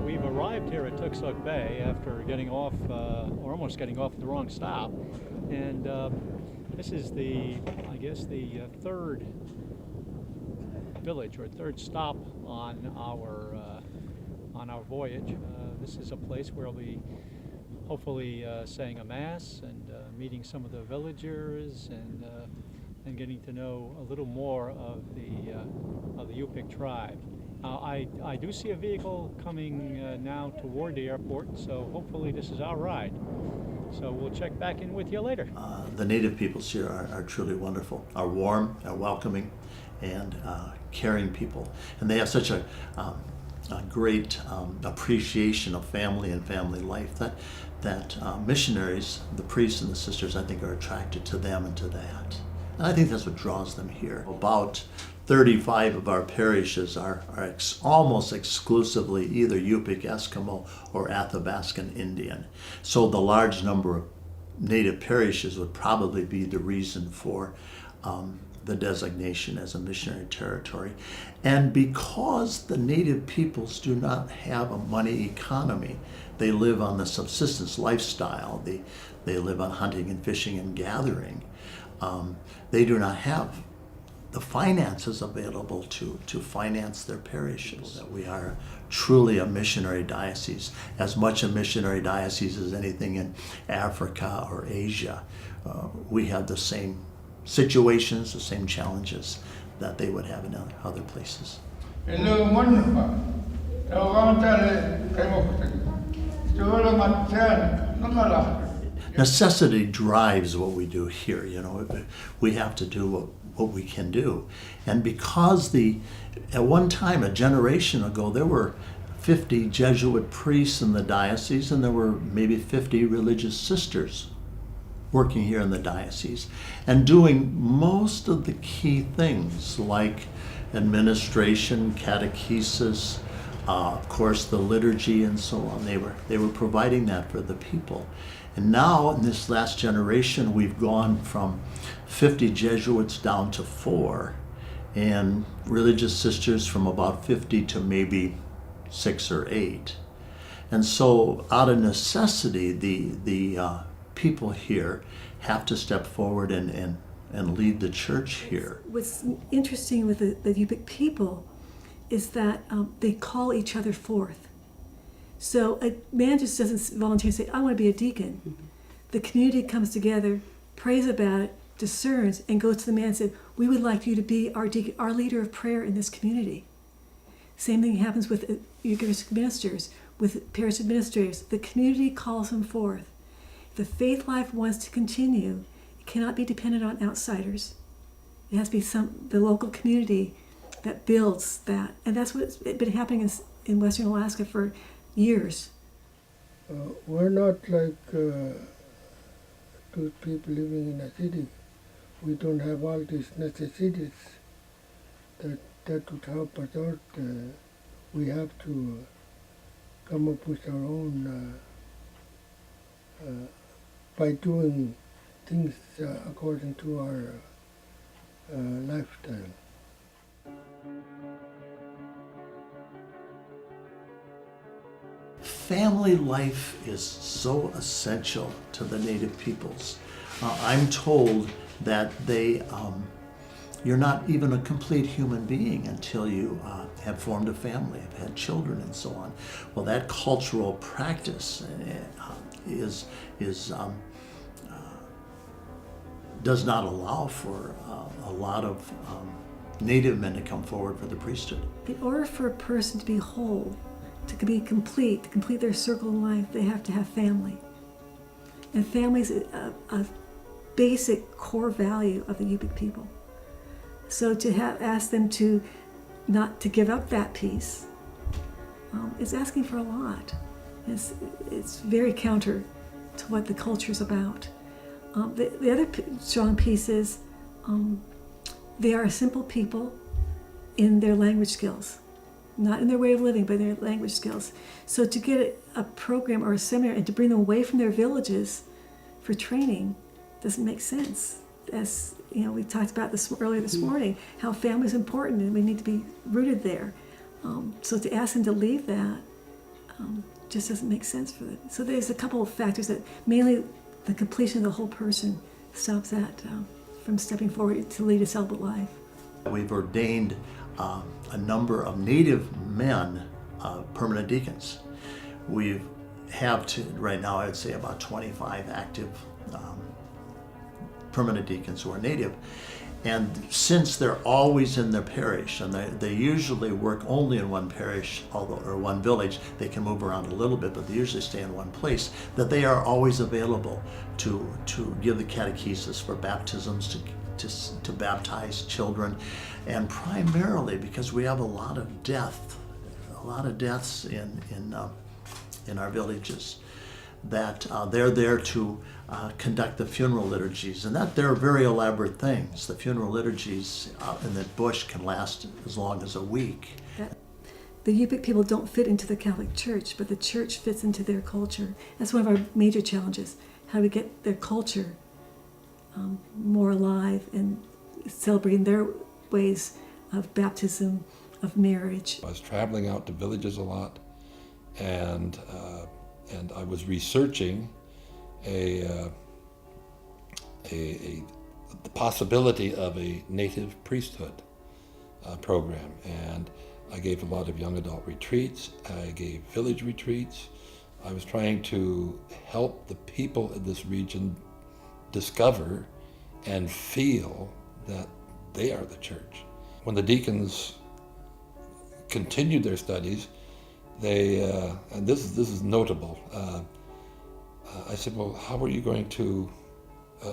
We've arrived here at Tuxuk Bay after getting off, or almost getting off the wrong stop, and this is I guess the third village or third stop on our voyage. This is a place where we'll be hopefully saying a mass and meeting some of the villagers and getting to know a little more of the Yupik tribe. I do see a vehicle coming now toward the airport, so hopefully this is our ride. So we'll check back in with you later. The native peoples here are truly wonderful, are warm, are welcoming, and caring people. And they have such a great appreciation of family and family life that missionaries, the priests and the sisters, I think are attracted to them and to that. And I think that's what draws them here. About 35 of our parishes are almost exclusively either Yupik Eskimo or Athabascan Indian. So the large number of native parishes would probably be the reason for the designation as a missionary territory. And because the native peoples do not have a money economy, they live on the subsistence lifestyle. They live on hunting and fishing and gathering. They do not have the finances available to finance their parishes. That we are truly a missionary diocese, as much a missionary diocese as anything in Africa or Asia. We have the same situations, the same challenges that they would have in other places. Necessity drives what we do here. You know, we have to do what we can do. And because at one time, a generation ago, there were 50 Jesuit priests in the diocese, and there were maybe 50 religious sisters working here in the diocese and doing most of the key things like administration, catechesis, of course the liturgy and so on. They were providing that for the people. And now in this last generation, we've gone from 50 Jesuits down to 4, and religious sisters from about 50 to maybe 6 or 8. And so out of necessity, the people here have to step forward and lead the church here. What's interesting with the Yupik people is that they call each other forth. So a man just doesn't volunteer and say, I want to be a deacon. Mm-hmm. The community comes together, prays about it, discerns, and goes to the man and says, we would like you to be our deacon, our leader of prayer in this community. Same thing happens with Eucharistic ministers, with parish administrators. The community calls them forth. If the faith life wants to continue, it cannot be dependent on outsiders. It has to be the local community that builds that. And that's what's been happening in Western Alaska for years. We're not like those people living in a city. We don't have all these necessities that would help us out. We have to come up with our own by doing things according to our lifestyle. Family life is so essential to the native peoples. I'm told that you're not even a complete human being until you have formed a family, have had children, and so on. Well, that cultural practice does not allow for a lot of native men to come forward for the priesthood. In order for a person to be whole, to be complete, to complete their circle in life, they have to have family. And family is a basic core value of the Yupik people. So to ask them to not to give up that piece is asking for a lot. It's very counter to what the culture is about. The other strong piece is they are a simple people in their language skills. Not in their way of living, but in their language skills. So to get a program or a seminar and to bring them away from their villages for training doesn't make sense. As you know, we talked about this earlier this morning, how family is important and we need to be rooted there. So to ask them to leave that just doesn't make sense for them. So there's a couple of factors that mainly the completion of the whole person stops that from stepping forward to lead a celibate life. We've ordained a number of Native men permanent deacons. We have right now, I'd say about 25 active permanent deacons who are Native. And since they're always in their parish, and they usually work only in one parish, or one village, they can move around a little bit, but they usually stay in one place, that they are always available to give the catechesis for baptisms, to baptize children, and primarily because we have a lot of deaths in our villages, that they're there to conduct the funeral liturgies, and that they're very elaborate things. The funeral liturgies in the bush can last as long as a week. The Yupik people don't fit into the Catholic Church, but the Church fits into their culture. That's one of our major challenges, how we get their culture more alive and celebrating their ways of baptism, of marriage. I was traveling out to villages a lot, and I was researching the possibility of a native priesthood program, and I gave a lot of young adult retreats. I gave village retreats. I was trying to help the people in this region discover and feel that they are the church. When the deacons continued their studies, they and this is notable. I said, well, how are you going to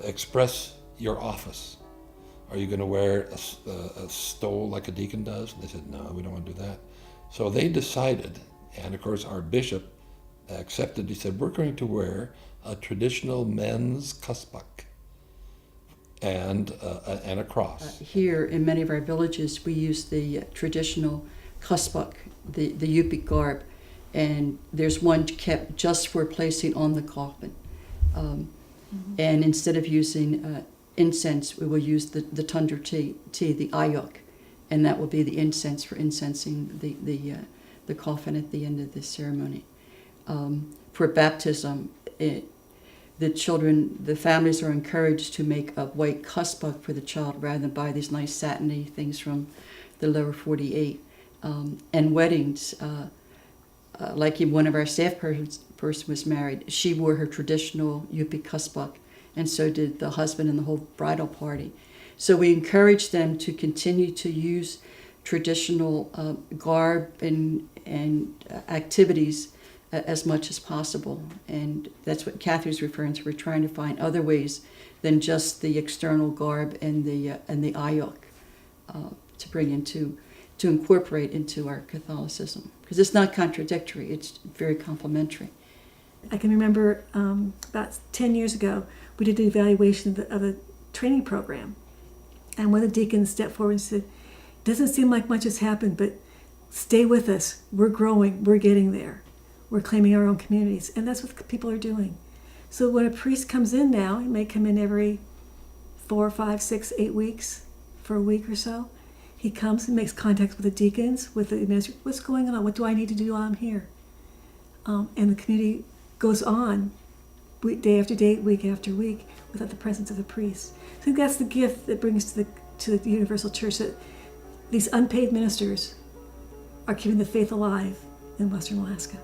express your office? Are you going to wear a stole like a deacon does? And they said, no, we don't want to do that. So they decided, and of course our bishop accepted. He said, we're going to wear a traditional men's kasbak and a cross. Here in many of our villages, we use the traditional kasbak, the Yupik garb, and there's one kept just for placing on the coffin. And instead of using incense, we will use the tundra tea, the ayok, and that will be the incense for incensing the coffin at the end of the ceremony. For baptism, the families are encouraged to make a white kasbak for the child rather than buy these nice satiny things from the lower 48. And weddings, like one of our staff person was married, she wore her traditional Yupik kasbak, and so did the husband and the whole bridal party. So we encourage them to continue to use traditional garb and activities as much as possible, and that's what Kathy's referring to. We're trying to find other ways than just the external garb and the ayok to bring into, to incorporate into our Catholicism, because it's not contradictory, it's very complementary. I can remember about 10 years ago, we did an evaluation of a training program, and one of the deacons stepped forward and said, doesn't seem like much has happened, but stay with us, we're growing, we're getting there. We're claiming our own communities, and that's what people are doing. So when a priest comes in now, he may come in every 4, 5, 6, 8 weeks for a week or so. He comes and makes contact with the deacons, with the administrators. What's going on? What do I need to do while I'm here? And the community goes on day after day, week after week, without the presence of the priest. So I think that's the gift that brings to the Universal Church, that these unpaid ministers are keeping the faith alive in Western Alaska.